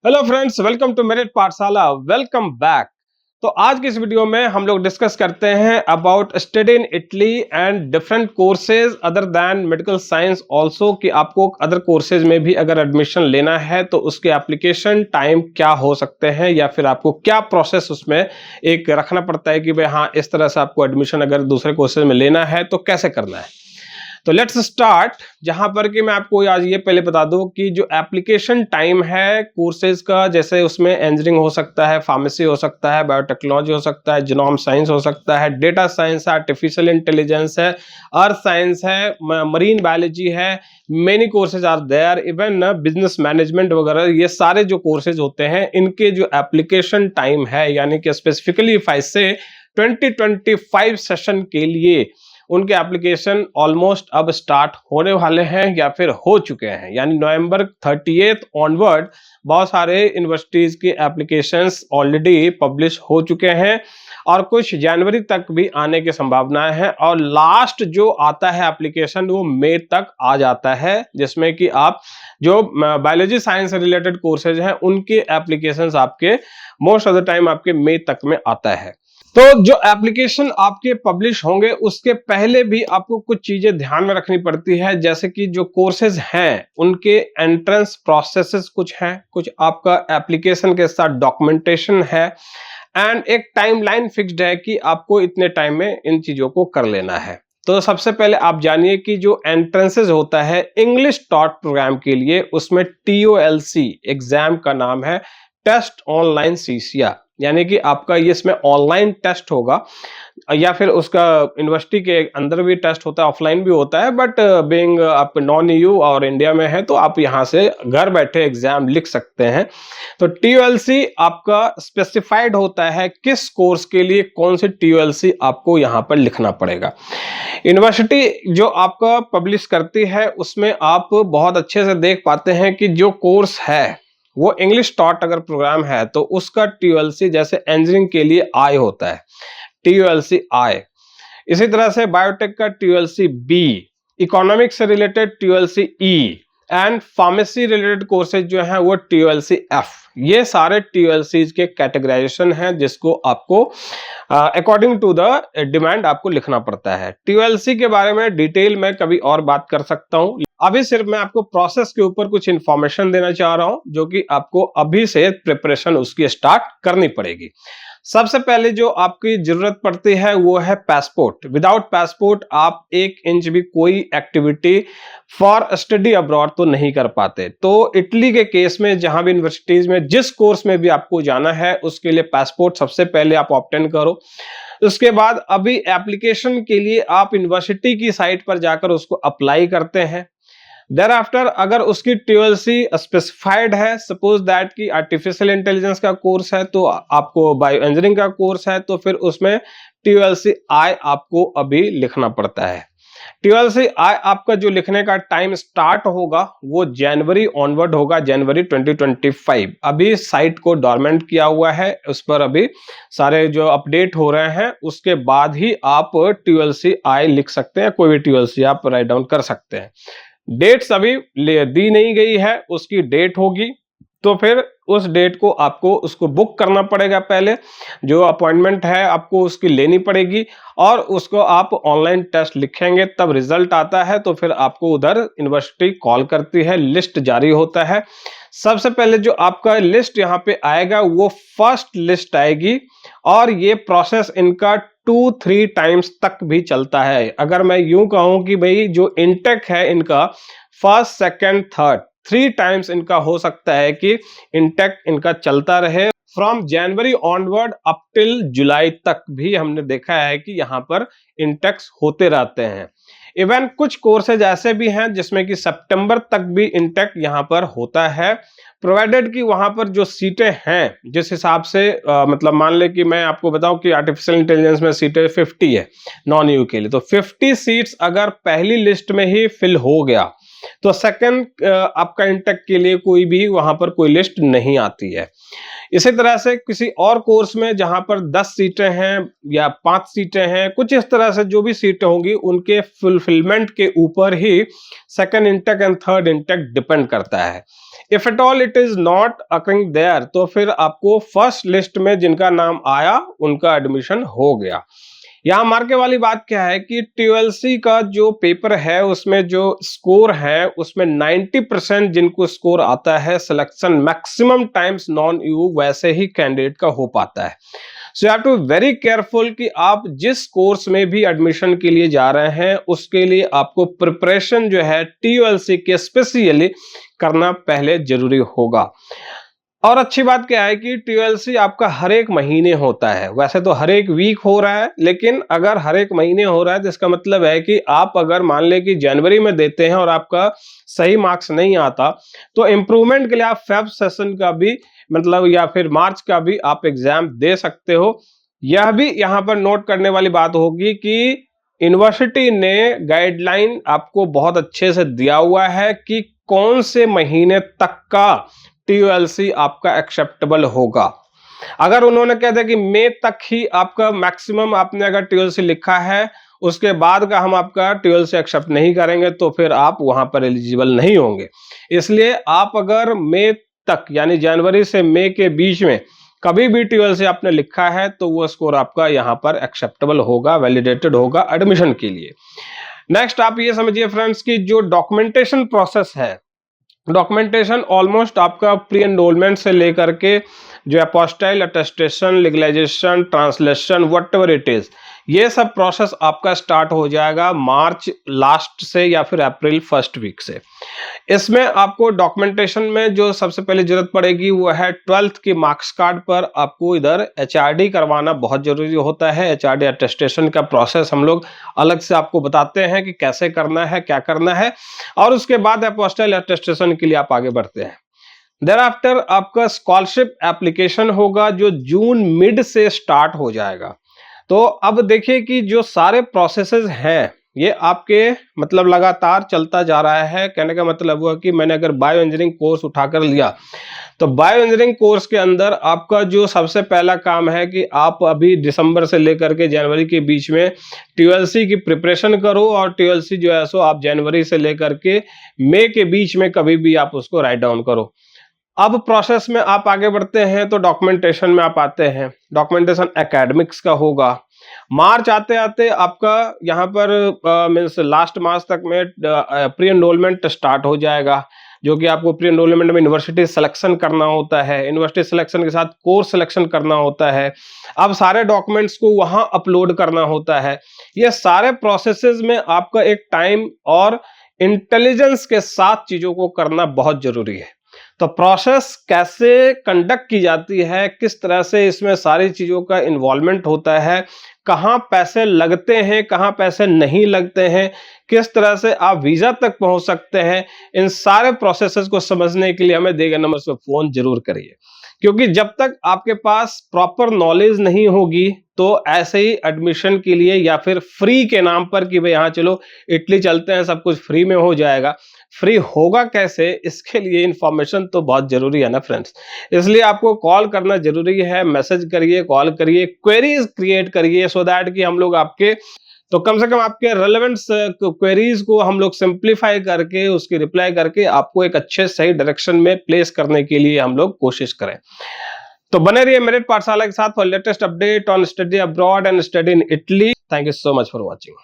Hello friends, welcome to merit Pathshala. Welcome back. तो आज की इस वीडियो में हम लोग डिस्कस करते हैं about study in Italy and different courses other than medical science also, कि आपको अदर कोर्सेज में भी अगर एडमिशन लेना है तो उसके एप्लीकेशन टाइम क्या हो सकते हैं, या फिर आपको क्या प्रोसेस उसमें एक रखना पड़ता है कि भाई हाँ, इस तरह से आपको एडमिशन अगर दूसरे कोर्सेज में लेना है तो कैसे करना है। तो लेट्स स्टार्ट। जहां पर कि मैं आपको आज ये पहले बता दूं कि जो एप्लीकेशन टाइम है कोर्सेज का, जैसे उसमें इंजीनियरिंग हो सकता है, फार्मेसी हो सकता है, बायोटेक्नोलॉजी हो सकता है, जीनोम साइंस हो सकता है, डेटा साइंस है, आर्टिफिशियल इंटेलिजेंस है, अर्थ साइंस है, मरीन बायोलॉजी है, many courses are there, even business management वगैरह, ये सारे जो कोर्सेज होते हैं इनके जो एप्लीकेशन टाइम है, यानी कि स्पेसिफिकली 5 से 2025 सेशन के लिए उनके एप्लीकेशन ऑलमोस्ट अब स्टार्ट होने वाले हैं या फिर हो चुके हैं। यानी नवंबर 30 ऑनवर्ड बहुत सारे यूनिवर्सिटीज के एप्लीकेशंस ऑलरेडी पब्लिश हो चुके हैं और कुछ जनवरी तक भी आने की संभावना है, और लास्ट जो आता है एप्लीकेशन वो मई तक आ जाता है, जिसमें कि आप जो बायोलॉजी साइंस से रिलेटेड कोर्सेज हैं उनके एप्लीकेशंस आपके मोस्ट ऑफ द टाइम आपके मई तक में आता है। तो जो एप्लीकेशन आपके पब्लिश होंगे उसके पहले भी आपको कुछ चीजें ध्यान में रखनी पड़ती है, जैसे कि जो कोर्सेज हैं उनके एंट्रेंस प्रोसेसेस कुछ हैं, कुछ आपका एप्लीकेशन के साथ डॉक्यूमेंटेशन है, एंड एक टाइमलाइन फिक्स्ड है कि आपको इतने टाइम में इन चीजों को कर लेना है। तो सबसे पहले आप जानिए कि जो एंट्रेंसेस होता है इंग्लिश टॉट प्रोग्राम के लिए, उसमें TOLC एग्जाम का नाम है, टेस्ट ऑनलाइन सीसिया, यानी कि आपका ये इसमें ऑनलाइन टेस्ट होगा, या फिर उसका यूनिवर्सिटी के अंदर भी टेस्ट होता है, ऑफलाइन भी होता है, बट बीइंग आप नॉन EU और इंडिया में है तो आप यहाँ से घर बैठे एग्जाम लिख सकते हैं। तो TOLC आपका स्पेसिफाइड होता है किस कोर्स के लिए कौन सी TOLC आपको यहाँ पर लिखना पड़ेगा। यूनिवर्सिटी जो आपका पब्लिश करती है उसमें आप बहुत अच्छे से देख पाते हैं कि जो कोर्स है वो इंग्लिश टॉट अगर प्रोग्राम है तो उसका TOLC जैसे इंजीनियरिंग के लिए I होता है, TOLC I। इसी तरह से बायोटेक का TOLC B, इकोनॉमिक्स से related TOLC E, and pharmacy related courses जो हैं वो TOLC F। ये सारे TOLCs के कैटेगराइजेशन हैं जिसको आपको अकॉर्डिंग टू द डिमांड आपको लिखना पड़ता है। TOLC के बारे में डिटेल में कभी और बात कर सकता हूं, अभी सिर्फ मैं आपको प्रोसेस के ऊपर कुछ इंफॉर्मेशन देना चाह रहा हूं जो कि आपको अभी से प्रिपरेशन उसकी स्टार्ट करनी पड़ेगी। सबसे पहले जो आपकी जरूरत पड़ती है वो है पासपोर्ट। विदाउट पासपोर्ट आप 1 इंच भी कोई एक्टिविटी फॉर स्टडी अब्रॉड तो नहीं कर पाते। तो इटली के केस में जहां भी यूनिवर्सिटीज में जिस कोर्स में भी आपको जाना है उसके लिए पासपोर्ट सबसे पहले आप ऑब्टेन करो। उसके बाद अभी एप्लीकेशन के लिए आप यूनिवर्सिटी की साइट पर जाकर उसको अप्लाई करते हैं। देयर आफ्टर अगर उसकी TOLC स्पेसिफाइड है, सपोज दैट कि आर्टिफिशियल इंटेलिजेंस का कोर्स है तो आपको बायो इंजीनियरिंग का कोर्स है, तो फिर उसमें TOLC I आपको अभी लिखना पड़ता है। TOLC I आपका जो लिखने का टाइम स्टार्ट होगा वो जनवरी ऑनवर्ड होगा, जनवरी 2025। अभी साइट को डोरमेंट किया हुआ है, उस पर अभी सारे जो अपडेट हो रहे हैं, उसके बाद ही आप TOLC I लिख सकते हैं, कोई भी TOLC आप राइट डाउन कर सकते हैं। डेट्स अभी दी नहीं गई है, उसकी डेट होगी तो फिर उस डेट को आपको उसको बुक करना पड़ेगा। पहले जो अपॉइंटमेंट है आपको उसकी लेनी पड़ेगी और उसको आप ऑनलाइन टेस्ट लिखेंगे, तब रिजल्ट आता है तो फिर आपको उधर यूनिवर्सिटी कॉल करती है, लिस्ट जारी होता है। सबसे पहले जो आपका लिस्ट यहाँ पे आएगा वो फर्स्ट लिस्ट आएगी, और ये प्रोसेस इनका 2-3 टाइम्स तक भी चलता है। अगर मैं यूं कहूं कि भाई जो इनटेक है इनका फर्स्ट, सेकंड, थर्ड 3 टाइम्स इनका हो सकता है कि इनटेक इनका चलता रहे। From January onward up till July तक भी हमने देखा है कि यहाँ पर इनटेक्स होते रहते हैं। इवन कुछ कोर्सेज ऐसे भी हैं जिसमें कि सितंबर तक भी इनटेक यहाँ पर होता है, प्रोवाइडेड कि वहां पर जो सीटें हैं जिस हिसाब से मतलब मान ले कि मैं आपको बताऊं कि आर्टिफिशियल इंटेलिजेंस में सीटें 50 है नॉन EU के लिए, तो 50 सीट्स अगर पहली लिस्ट में ही फिल हो गया तो सेकंड आपका इंटेक के लिए कोई भी वहां पर कोई लिस्ट नहीं आती है। इसी तरह से किसी और कोर्स में जहां पर 10 सीटें हैं या 5 सीटें हैं, कुछ इस तरह से जो भी सीटें होंगी उनके फुलफिलमेंट के ऊपर ही second intake and third intake depend करता है। If at all it is not occurring there, तो फिर आपको फर्स्ट लिस्ट में जिनका नाम आया उनका एडमिशन हो गया। यहाँ मार्के वाली बात क्या है कि TULC का जो पेपर है उसमें जो स्कोर है उसमें 90% जिनको स्कोर आता है, सिलेक्शन मैक्सिमम टाइम्स नॉन यू वैसे ही कैंडिडेट का हो पाता है। So you have to very careful कि आप जिस कोर्स में भी एडमिशन के लिए जा रहे हैं उसके लिए आपको प्रिपरेशन जो है TULC के स्पेशली करना पहले जरूरी होगा। और अच्छी बात क्या है कि TULC आपका हर एक महीने होता है, वैसे तो हर एक वीक हो रहा है, लेकिन अगर हर एक महीने हो रहा है तो इसका मतलब है कि आप अगर मान ले कि जनवरी में देते हैं और आपका सही मार्क्स नहीं आता तो इम्प्रूवमेंट के लिए आप फेब सेशन का भी मतलब या फिर मार्च का भी आप एग्जाम दे सकते हो। यह भी यहाँ पर नोट करने वाली बात होगी कि यूनिवर्सिटी ने गाइडलाइन आपको बहुत अच्छे से दिया हुआ है कि कौन से महीने तक का TULC आपका एक्सेप्टेबल होगा। अगर उन्होंने कह दिया कि मई तक ही आपका मैक्सिमम आपने अगर TULC लिखा है उसके बाद का हम आपका TULC एक्सेप्ट नहीं करेंगे तो फिर आप वहां पर एलिजिबल नहीं होंगे। इसलिए आप अगर मई तक यानी जनवरी से मई के बीच में कभी भी TULC आपने लिखा है तो वो स्कोर आपका यहाँ पर एक्सेप्टेबल होगा, वैलिडेटेड होगा एडमिशन के लिए। नेक्स्ट आप ये समझिए फ्रेंड्स कि जो डॉक्यूमेंटेशन प्रोसेस है, डॉक्यूमेंटेशन ऑलमोस्ट आपका प्री एनरोलमेंट से लेकर के जो apostille attestation, legalisation, translation, whatever it is, ये सब प्रोसेस आपका स्टार्ट हो जाएगा मार्च लास्ट से या फिर अप्रैल फर्स्ट वीक से। इसमें आपको डॉक्यूमेंटेशन में जो सबसे पहले जरूरत पड़ेगी वो है 12th के मार्क्स कार्ड पर आपको इधर HRD करवाना बहुत जरूरी होता है। HRD अटेस्टेशन का प्रोसेस हम लोग अलग से आपको बताते हैं कि कैसे करना है, क्या करना है, और उसके बाद अपोस्टाइल अटेस्टेशन के लिए आप आगे बढ़ते हैं। देयरआफ्टर आपका स्कॉलरशिप एप्लीकेशन होगा जो जून मिड से स्टार्ट हो जाएगा। तो अब देखिए कि जो सारे प्रोसेसेस हैं ये आपके मतलब लगातार चलता जा रहा है। कहने का मतलब हुआ कि मैंने अगर बायो इंजीनियरिंग कोर्स उठाकर लिया तो बायो इंजीनियरिंग कोर्स के अंदर आपका जो सबसे पहला काम है कि आप अभी दिसंबर से लेकर के जनवरी के बीच में TULC की प्रिपरेशन करो, और TULC जो है सो आप जनवरी से लेकर के मई के बीच में कभी भी आप उसको राइट डाउन करो। अब प्रोसेस में आप आगे बढ़ते हैं तो डॉक्यूमेंटेशन में आप आते हैं। डॉक्यूमेंटेशन एकेडमिक्स का होगा। मार्च आते आते आपका यहाँ पर मीन्स लास्ट मार्च तक में प्री एनरोलमेंट स्टार्ट हो जाएगा, जो कि आपको प्री एनरोलमेंट में यूनिवर्सिटी सिलेक्शन करना होता है, यूनिवर्सिटी सिलेक्शन के साथ कोर्स सिलेक्शन करना होता है, अब सारे डॉक्यूमेंट्स को वहां अपलोड करना होता है। ये सारे प्रोसेसेस में आपका एक टाइम और इंटेलिजेंस के साथ चीजों को करना बहुत जरूरी है। तो प्रोसेस कैसे कंडक्ट की जाती है, किस तरह से इसमें सारी चीजों का इन्वॉल्वमेंट होता है, कहाँ पैसे लगते हैं, कहाँ पैसे नहीं लगते हैं, किस तरह से आप वीजा तक पहुंच सकते हैं, इन सारे प्रोसेसेस को समझने के लिए हमें दिए गए नंबर पर फोन जरूर करिए। क्योंकि जब तक आपके पास प्रॉपर नॉलेज नहीं होगी तो ऐसे ही एडमिशन के लिए या फिर फ्री के नाम पर कि भाई यहाँ चलो इटली चलते हैं सब कुछ फ्री में हो जाएगा, फ्री होगा कैसे, इसके लिए इंफॉर्मेशन तो बहुत जरूरी है ना फ्रेंड्स। इसलिए आपको कॉल करना जरूरी है, मैसेज करिए, कॉल करिए, क्वेरीज क्रिएट करिए सो दैट कि हम लोग आपके तो कम से कम आपके रेलेवेंट क्वेरीज को हम लोग सिंप्लीफाई करके उसकी रिप्लाई करके आपको एक अच्छे सही डायरेक्शन में प्लेस करने के लिए हम लोग कोशिश करें। तो बने रहिए मेरिट पाठशाला के साथ for latest update on study abroad and study in Italy. Thank you so much for watching.